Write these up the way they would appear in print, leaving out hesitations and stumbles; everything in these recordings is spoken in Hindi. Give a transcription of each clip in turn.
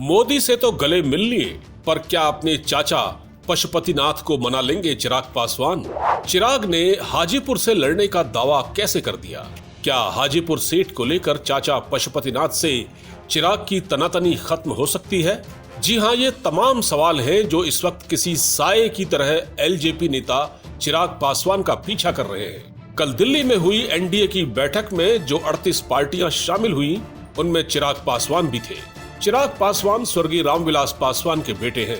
मोदी से तो गले मिल लिए, पर क्या अपने चाचा पशुपतिनाथ को मना लेंगे चिराग पासवान? चिराग ने हाजीपुर से लड़ने का दावा कैसे कर दिया? क्या हाजीपुर सीट को लेकर चाचा पशुपतिनाथ से चिराग की तनातनी खत्म हो सकती है? जी हां, ये तमाम सवाल हैं जो इस वक्त किसी साये की तरह एलजेपी नेता चिराग पासवान का पीछा कर रहे हैं। कल दिल्ली में हुई एनडीए की बैठक में जो 38 पार्टियां शामिल हुई, उनमें चिराग पासवान भी थे। चिराग पासवान स्वर्गीय रामविलास पासवान के बेटे हैं।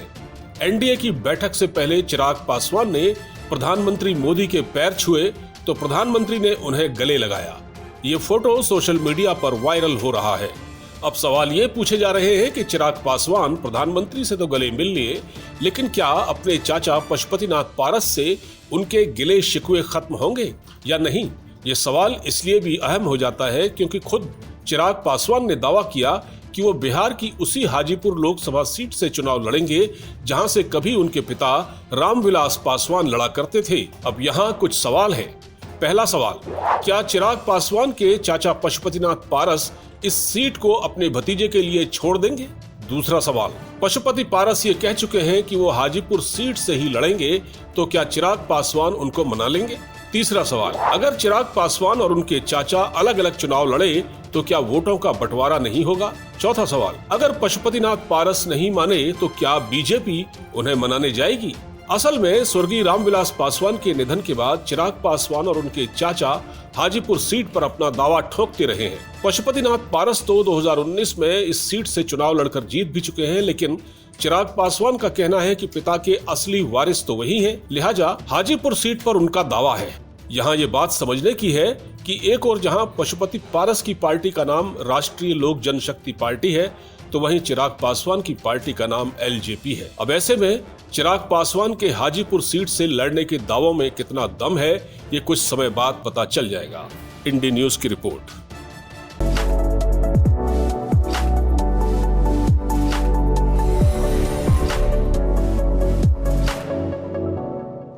एनडीए की बैठक से पहले चिराग पासवान ने प्रधानमंत्री मोदी के पैर छुए तो प्रधानमंत्री ने उन्हें गले लगाया। ये फोटो सोशल मीडिया पर वायरल हो रहा है। अब सवाल ये पूछे जा रहे हैं कि चिराग पासवान प्रधानमंत्री से तो गले मिल लिए, लेकिन क्या अपने चाचा पशुपतिनाथ पारस से उनके गिले शिकवे खत्म होंगे या नहीं? ये सवाल इसलिए भी अहम हो जाता है क्योंकि खुद चिराग पासवान ने दावा किया कि वो बिहार की उसी हाजीपुर लोकसभा सीट से चुनाव लड़ेंगे जहां से कभी उनके पिता रामविलास पासवान लड़ा करते थे। अब यहाँ कुछ सवाल हैं। पहला सवाल, क्या चिराग पासवान के चाचा पशुपतिनाथ पारस इस सीट को अपने भतीजे के लिए छोड़ देंगे? दूसरा सवाल, पशुपति पारस ये कह चुके हैं कि वो हाजीपुर सीट से ही लड़ेंगे, तो क्या चिराग पासवान उनको मना लेंगे? तीसरा सवाल, अगर चिराग पासवान और उनके चाचा अलग अलग चुनाव लड़े तो क्या वोटों का बंटवारा नहीं होगा? चौथा सवाल, अगर पशुपतिनाथ पारस नहीं माने तो क्या बीजेपी उन्हें मनाने जाएगी? असल में स्वर्गीय रामविलास पासवान के निधन के बाद चिराग पासवान और उनके चाचा हाजीपुर सीट पर अपना दावा ठोकते रहे हैं। पशुपतिनाथ पारस तो 2019 में इस सीट से चुनाव लड़कर जीत भी चुके हैं, लेकिन चिराग पासवान का कहना है कि पिता के असली वारिस तो वही हैं, लिहाजा हाजीपुर सीट पर उनका दावा है। यहाँ ये बात समझने की है कि एक और जहाँ पशुपति पारस की पार्टी का नाम राष्ट्रीय लोक जनशक्ति पार्टी है, तो वहीं चिराग पासवान की पार्टी का नाम एलजेपी है। अब ऐसे में चिराग पासवान के हाजीपुर सीट से लड़ने के दावों में कितना दम है, ये कुछ समय बाद पता चल जाएगा। इंडी न्यूज की रिपोर्ट।